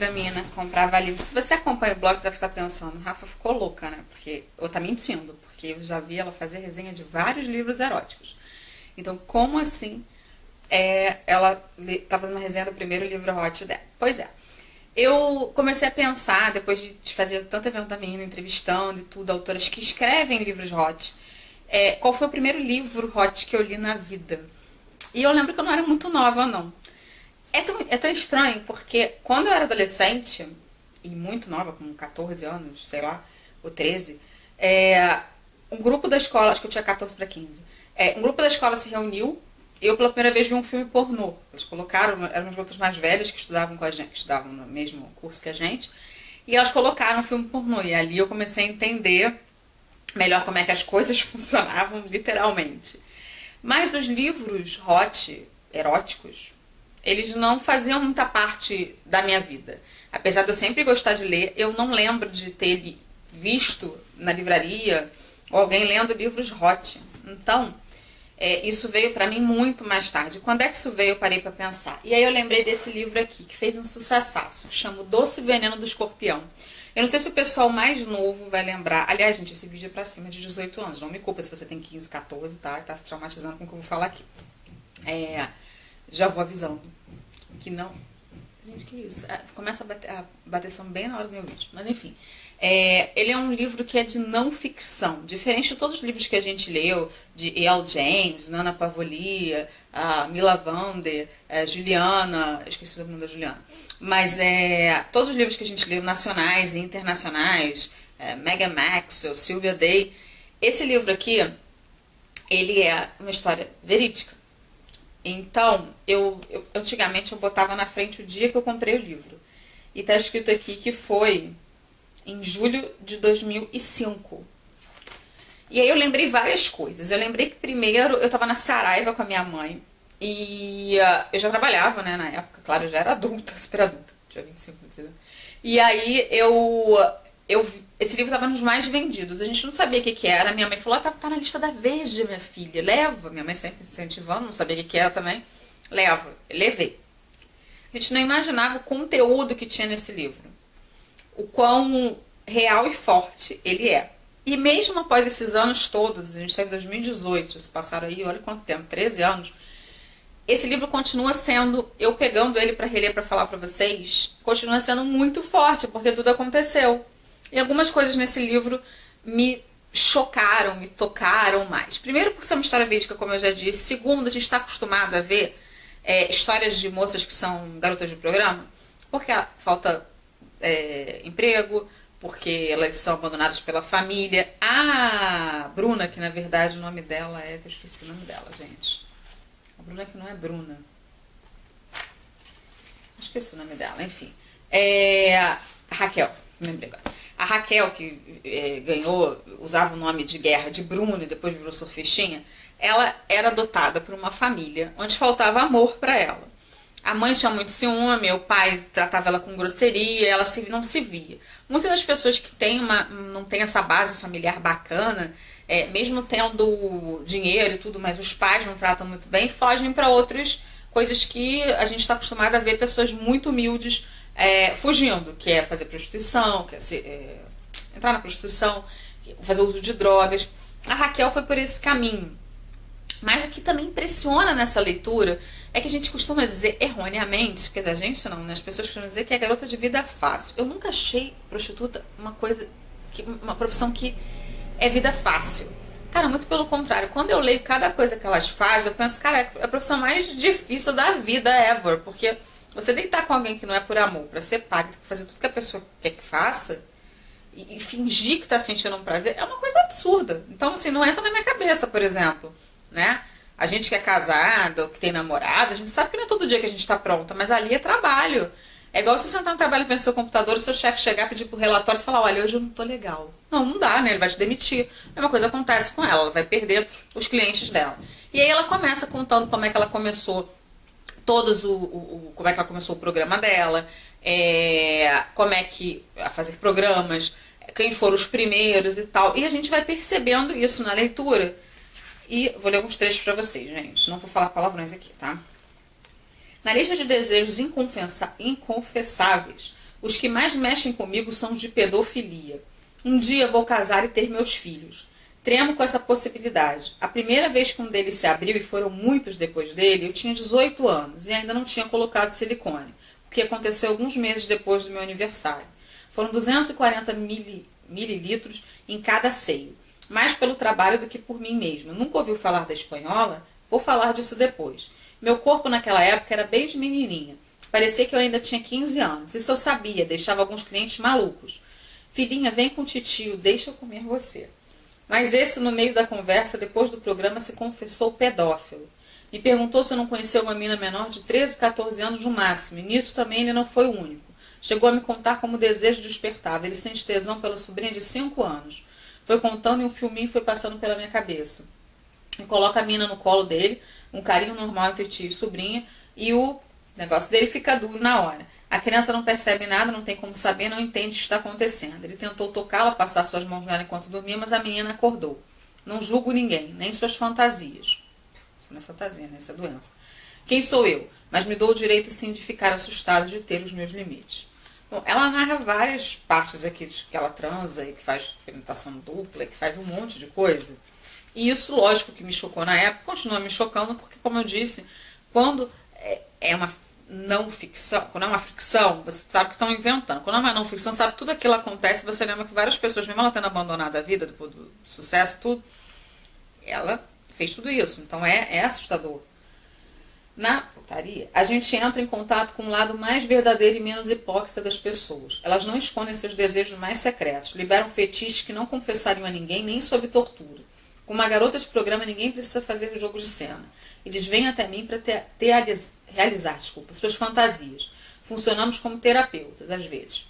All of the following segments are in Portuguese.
da menina comprava livro. Se você acompanha o blog, você deve estar pensando, Rafa ficou louca, né? Porque, ou tá mentindo, porque eu já vi ela fazer resenha de vários livros eróticos. Então, como assim ela tá fazendo uma resenha do primeiro livro hot dela? Pois é. Eu comecei a pensar, depois de fazer tanto evento da menina, entrevistando e tudo, autoras que escrevem livros hot, qual foi o primeiro livro hot que eu li na vida? E eu lembro que eu não era muito nova, não. É tão estranho, porque quando eu era adolescente, e muito nova, com 14 anos, sei lá, ou 13, um grupo da escola, acho que eu tinha 14 para 15, um grupo da escola se reuniu, e eu pela primeira vez vi um filme pornô. Eles colocaram, eram umas garotas mais velhas que estudavam com a gente, que estudavam no mesmo curso que a gente, e elas colocaram um filme pornô, e ali eu comecei a entender melhor como é que as coisas funcionavam, literalmente. Mas os livros hot, eróticos, eles não faziam muita parte da minha vida. Apesar de eu sempre gostar de ler, eu não lembro de ter visto na livraria ou alguém lendo livros hot. Então, isso veio pra mim muito mais tarde. Quando é que isso veio, eu parei pra pensar. E aí eu lembrei desse livro aqui, que fez um sucessaço. Chama O Doce Veneno do Escorpião. Eu não sei se o pessoal mais novo vai lembrar. Aliás, gente, esse vídeo é pra cima de 18 anos. Não me culpa se você tem 15, 14, tá? E tá se traumatizando com o que eu vou falar aqui. Já vou avisando que não... Gente, que isso? Começa a bateção bem na hora do meu vídeo. Mas enfim. Ele é um livro que é de não ficção. Diferente de todos os livros que a gente leu, de E.L. James, Nana Pavolia, Mila Vander, Juliana... Esqueci o nome da Juliana. Mas todos os livros que a gente leu, nacionais e internacionais, Megan Maxwell, Sylvia Day, esse livro aqui, ele é uma história verídica. Então, antigamente eu botava na frente o dia que eu comprei o livro. E tá escrito aqui que foi em julho de 2005. E aí eu lembrei várias coisas. Eu lembrei que primeiro eu tava na Saraiva com a minha mãe. E eu já trabalhava, né, na época. Claro, eu já era adulta, super adulta. Tinha 25, entendeu? E aí esse livro tava nos mais vendidos. A gente não sabia o que era. Minha mãe falou, tá na lista da Veja, minha filha. Leva. Minha mãe sempre incentivando, não sabia o que era também. Leva. Levei. A gente não imaginava o conteúdo que tinha nesse livro. O quão real e forte ele é. E mesmo após esses anos todos, a gente está em 2018, se passaram aí, olha quanto tempo, 13 anos, esse livro continua sendo, eu pegando ele para reler, para falar para vocês, continua sendo muito forte, porque tudo aconteceu. E algumas coisas nesse livro me chocaram, me tocaram mais. Primeiro, por ser uma história verídica, como eu já disse. Segundo, a gente está acostumado a ver histórias de moças que são garotas de programa, porque falta emprego, porque elas são abandonadas pela família. A Bruna, que na verdade o nome dela que eu esqueci o nome dela, gente. A Bruna que não é Bruna. Esqueci o nome dela, enfim. A Raquel, lembrei agora. A Raquel, que usava o nome de guerra de Bruna e depois virou surfistinha, ela era adotada por uma família onde faltava amor para ela. A mãe tinha muito ciúme, o pai tratava ela com grosseria, ela não se via. Muitas das pessoas que não têm essa base familiar bacana, mesmo tendo dinheiro e tudo, mas os pais não tratam muito bem, fogem para outras coisas que a gente está acostumado a ver pessoas muito humildes fugindo, que é fazer prostituição, que é entrar na prostituição, fazer uso de drogas. A Raquel foi por esse caminho. Mas o que também impressiona nessa leitura é que a gente costuma dizer erroneamente, quer dizer, a gente não, né? As pessoas costumam dizer que é garota de vida fácil. Eu nunca achei prostituta uma profissão que é vida fácil. Cara, muito pelo contrário. Quando eu leio cada coisa que elas fazem, eu penso, cara, é a profissão mais difícil da vida ever. Porque você deitar com alguém que não é por amor, pra ser pago, tem que fazer tudo que a pessoa quer que faça, e fingir que tá sentindo um prazer, é uma coisa absurda. Então, assim, não entra na minha cabeça, por exemplo, né? A gente que é casada ou que tem namorado, a gente sabe que não é todo dia que a gente tá pronta, mas ali é trabalho. É igual você sentar no trabalho frente ao seu computador, o seu chefe chegar, pedir pro relatório e falar, olha, hoje eu não tô legal. Não dá, né? Ele vai te demitir. A mesma coisa acontece com ela vai perder os clientes dela. E aí ela começa contando como é que ela começou como é que ela começou o programa dela, como é que a fazer programas, quem foram os primeiros e tal. E a gente vai percebendo isso na leitura. E vou ler alguns trechos pra vocês, gente. Não vou falar palavrões aqui, tá? Na lista de desejos inconfessáveis, Os que mais mexem comigo são os de pedofilia. Um dia vou casar e ter meus filhos. Tremo com essa possibilidade. A primeira vez que um deles se abriu, e foram muitos depois dele, eu tinha 18 anos e ainda não tinha colocado silicone, o que aconteceu alguns meses depois do meu aniversário. Foram 240 mililitros em cada seio, mais pelo trabalho do que por mim mesma. Nunca ouviu falar da espanhola? Vou falar disso depois. Meu corpo naquela época era bem de menininha. Parecia que eu ainda tinha 15 anos. Isso eu sabia, deixava alguns clientes malucos. Filhinha, vem com o titio, deixa eu comer você. Mas esse, no meio da conversa, depois do programa, se confessou pedófilo. Me perguntou se eu não conhecia uma menina menor de 13, 14 anos no máximo. E nisso também ele não foi o único. Chegou a me contar como o desejo despertava. Ele sente tesão pela sobrinha de 5 anos. Foi contando e um filminho foi passando pela minha cabeça. E coloca a menina no colo dele, um carinho normal entre tio e sobrinha, e o negócio dele fica duro na hora. A criança não percebe nada, não tem como saber, não entende o que está acontecendo. Ele tentou tocá-la, passar suas mãos nela enquanto dormia, mas a menina acordou. Não julgo ninguém, nem suas fantasias. Isso não é fantasia, né? Isso é doença. Quem sou eu? Mas me dou o direito, sim, de ficar assustada, de ter os meus limites. Bom, ela narra várias partes aqui de que ela transa e que faz penetração dupla, que faz um monte de coisa. E isso, lógico, que me chocou na época, continua me chocando, porque, como eu disse, quando é uma não ficção, quando é uma ficção, você sabe que estão inventando. Quando é uma não ficção, sabe que tudo aquilo acontece, você lembra que várias pessoas, mesmo ela tendo abandonado a vida depois do sucesso, tudo, ela fez tudo isso. Então é assustador. Na putaria, a gente entra em contato com o lado mais verdadeiro e menos hipócrita das pessoas. Elas não escondem seus desejos mais secretos, liberam fetiches que não confessariam a ninguém, nem sob tortura. Com uma garota de programa, ninguém precisa fazer jogo de cena. Eles vêm até mim para realizar suas fantasias. Funcionamos como terapeutas, às vezes.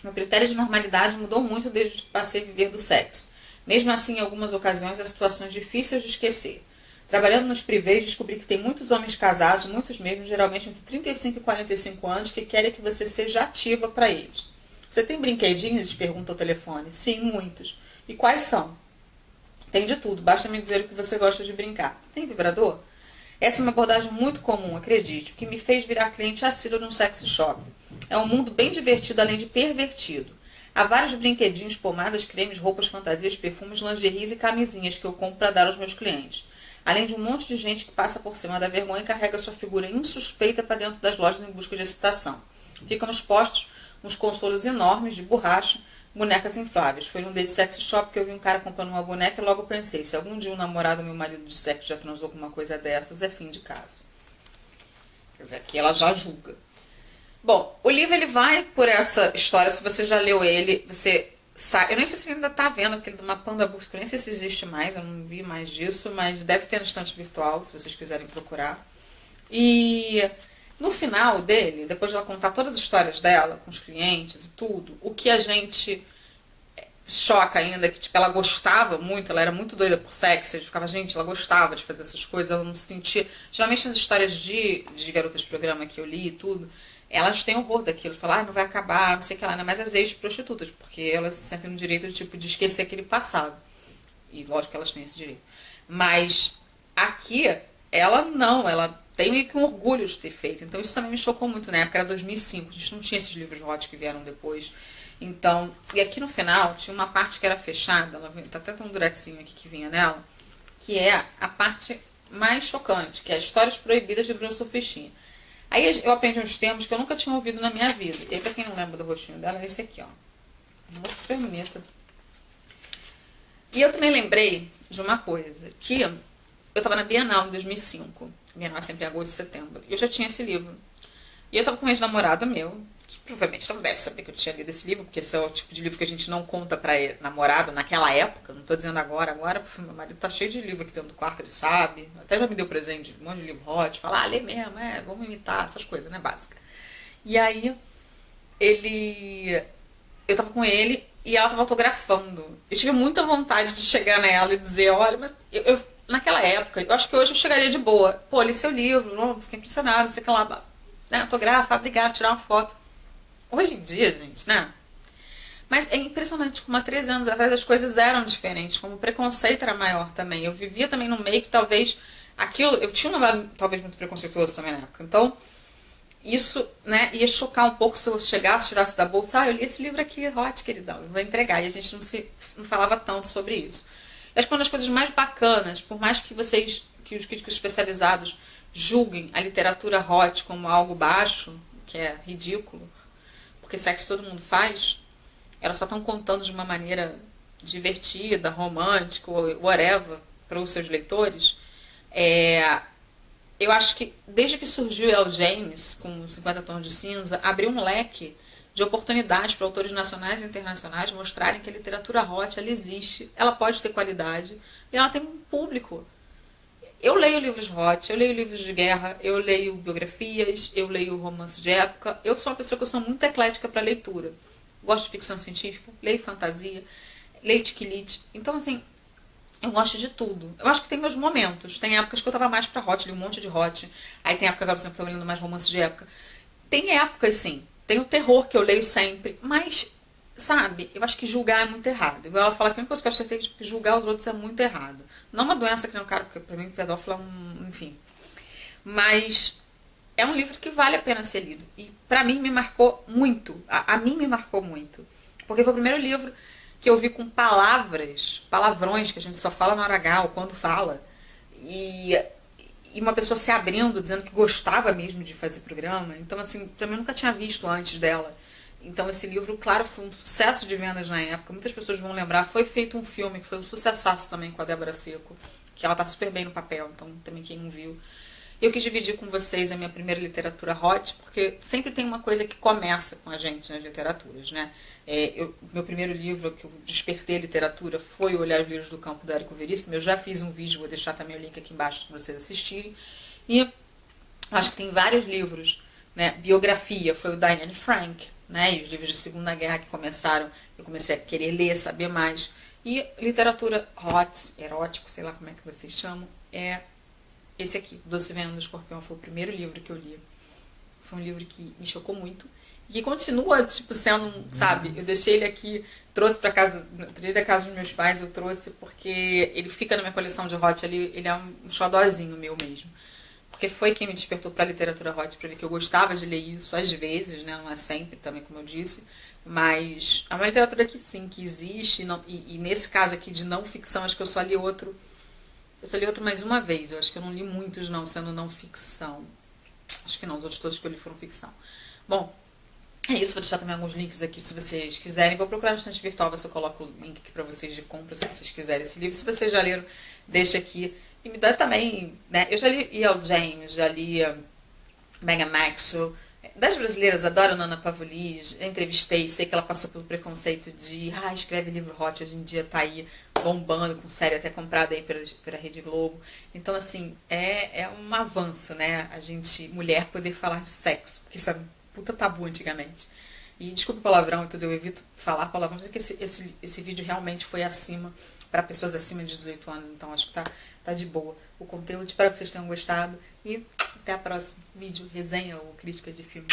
Meu critério de normalidade mudou muito desde que passei a viver do sexo. Mesmo assim, em algumas ocasiões, há situações difíceis de esquecer. Trabalhando nos privês, descobri que tem muitos homens casados, muitos mesmo, geralmente entre 35 e 45 anos, que querem que você seja ativa para eles. Você tem brinquedinhos? Eles perguntam ao telefone. Sim, muitos. E quais são? Tem de tudo, basta me dizer o que você gosta de brincar. Tem vibrador? Essa é uma abordagem muito comum, acredite, o que me fez virar cliente assíduo num sex shop. É um mundo bem divertido, além de pervertido. Há vários brinquedinhos, pomadas, cremes, roupas, fantasias, perfumes, lingeries e camisinhas que eu compro para dar aos meus clientes. Além de um monte de gente que passa por cima da vergonha e carrega sua figura insuspeita para dentro das lojas em busca de excitação. Ficam expostos uns consolos enormes de borracha, bonecas infláveis. Foi num desses sex shop que eu vi um cara comprando uma boneca e logo pensei, se algum dia um namorado ou meu marido de sexo já transou com uma coisa dessas, é fim de caso. Quer dizer, aqui ela já julga. Bom, o livro ele vai por essa história, se você já leu ele, você sabe. Eu nem sei se ele ainda tá vendo aquele de uma Panda Books, eu nem sei se existe mais, eu não vi mais disso, mas deve ter no estante virtual, se vocês quiserem procurar. E no final dele, depois de ela contar todas as histórias dela, com os clientes e tudo, o que a gente choca ainda, que tipo, ela gostava muito, ela era muito doida por sexo, a gente ficava, gente, ela gostava de fazer essas coisas, ela não se sentia... Geralmente nas histórias de garotas de programa que eu li e tudo, elas têm horror daquilo, de falar, não vai acabar, não sei o que lá, ainda mais as ex-prostitutas, porque elas se sentem no direito tipo, de esquecer aquele passado. E lógico que elas têm esse direito. Mas aqui, ela não, ela tem meio que um orgulho de ter feito. Então isso também me chocou muito, na época era 2005, a gente não tinha esses livros hot que vieram depois. Então, e aqui no final tinha uma parte que era fechada, ela tá até tão durexinho aqui que vinha nela, que é a parte mais chocante, que é Histórias Proibidas de Bruna Surfistinha. Aí eu aprendi uns termos que eu nunca tinha ouvido na minha vida. E aí, pra quem não lembra do rostinho dela, é esse aqui, ó. Uma moça super bonita. E eu também lembrei de uma coisa, que eu tava na Bienal em 2005. Bienal é sempre em agosto e setembro. E eu já tinha esse livro. E eu tava com um ex-namorado meu, que provavelmente não deve saber que eu tinha lido esse livro, porque esse é o tipo de livro que a gente não conta pra namorado naquela época. Não tô dizendo agora. Agora, meu marido tá cheio de livro aqui dentro do quarto, ele sabe. Até já me deu presente, um monte de livro hot. Fala, lê mesmo, vamos imitar, essas coisas, né, básicas. E aí, eu tava com ele e ela tava autografando. Eu tive muita vontade de chegar nela e dizer, olha, mas naquela época, eu acho que hoje eu chegaria de boa. Pô, li seu livro, não, fiquei impressionada, não sei o que lá, né, autografa, obrigado, tirar uma foto. Hoje em dia, gente, né? Mas é impressionante como há 13 anos atrás as coisas eram diferentes, como o preconceito era maior também. Eu vivia também no meio que talvez aquilo... Eu tinha um namorado talvez muito preconceituoso também na época. Então, isso, né, ia chocar um pouco se eu chegasse, tirasse da bolsa, eu li esse livro aqui, hot, queridão, eu vou entregar. E a gente não falava tanto sobre isso. Eu acho que uma das coisas mais bacanas, por mais que que os críticos especializados julguem a literatura hot como algo baixo, que é ridículo, porque sexo todo mundo faz, elas só estão contando de uma maneira divertida, romântica, whatever, para os seus leitores. Eu acho que desde que surgiu El James, com 50 Tons de Cinza, abriu um leque de oportunidades para autores nacionais e internacionais mostrarem que a literatura hot ela existe, ela pode ter qualidade e ela tem um público. Eu leio livros hot, eu leio livros de guerra, eu leio biografias, eu leio romances de época. Eu sou uma pessoa que eu sou muito eclética para leitura. Gosto de ficção científica, leio fantasia, leio tiquilite. Então, assim, eu gosto de tudo. Eu acho que tem meus momentos. Tem épocas que eu tava mais pra hot, li um monte de hot. Aí tem época agora, por exemplo, que eu tô lendo mais romances de época. Tem épocas, sim. Tem o terror que eu leio sempre. Mas, sabe, eu acho que julgar é muito errado. Igual ela fala que a única coisa que eu acho que é que julgar os outros é muito errado. Não uma doença que não é um cara, porque pra mim pedófilo é um... enfim. Mas é um livro que vale a pena ser lido. E pra mim me marcou muito. A mim me marcou muito. Porque foi o primeiro livro que eu vi com palavrões, que a gente só fala na hora H, ou quando fala. E uma pessoa se abrindo, dizendo que gostava mesmo de fazer programa. Então, assim, também eu nunca tinha visto antes dela. Então, esse livro, claro, foi um sucesso de vendas na época. Muitas pessoas vão lembrar. Foi feito um filme que foi um sucessaço também com a Débora Seco, que ela tá super bem no papel, então também quem não viu. Eu quis dividir com vocês a minha primeira literatura hot, porque sempre tem uma coisa que começa com a gente nas literaturas, né? Meu primeiro livro que eu despertei a literatura foi o Olhar os Livros do Campo, do Érico Veríssimo. Eu já fiz um vídeo, vou deixar também o link aqui embaixo para vocês assistirem. E acho que tem vários livros, né? Biografia foi o Diane Frank, né? E os livros de Segunda Guerra que começaram, eu comecei a querer ler, saber mais. E literatura hot, erótico, sei lá como é que vocês chamam, é esse aqui, Doce Veneno do Escorpião. Foi o primeiro livro que eu li. Foi um livro que me chocou muito. E que continua, tipo, sendo, sabe? Eu deixei ele aqui, trouxe pra casa, tirei da casa dos meus pais, eu trouxe porque ele fica na minha coleção de hot ali, ele é um xodózinho meu mesmo. Porque foi quem me despertou pra literatura hot, pra ver que eu gostava de ler isso, às vezes, né? Não é sempre, também, como eu disse. Mas é uma literatura que sim, que existe. Não, e nesse caso aqui de não ficção, acho que eu só li outro. Eu só li outro mais uma vez. Eu acho que eu não li muitos, não, sendo não ficção. Acho que não, os outros todos que eu li foram ficção. Bom, é isso. Vou deixar também alguns links aqui se vocês quiserem. Vou procurar no estante virtual, ver se eu coloco o link aqui pra vocês de compra, se vocês quiserem esse livro. Se vocês já leram, deixa aqui. E me dá também, né? Eu já li E.L. James, já li Megan Maxwell. Das brasileiras, adoro Nana Pavuli, entrevistei, sei que ela passou pelo preconceito de escreve livro hot, hoje em dia tá aí bombando, com série até comprada aí pela Rede Globo. Então, assim, é um avanço, né? A gente, mulher, poder falar de sexo, porque isso era um puta tabu antigamente. E desculpa o palavrão e tudo, eu evito falar palavrão, mas é que esse vídeo realmente foi acima, para pessoas acima de 18 anos, então acho que tá de boa o conteúdo. Espero que vocês tenham gostado e até a próxima vídeo, resenha ou crítica de filme.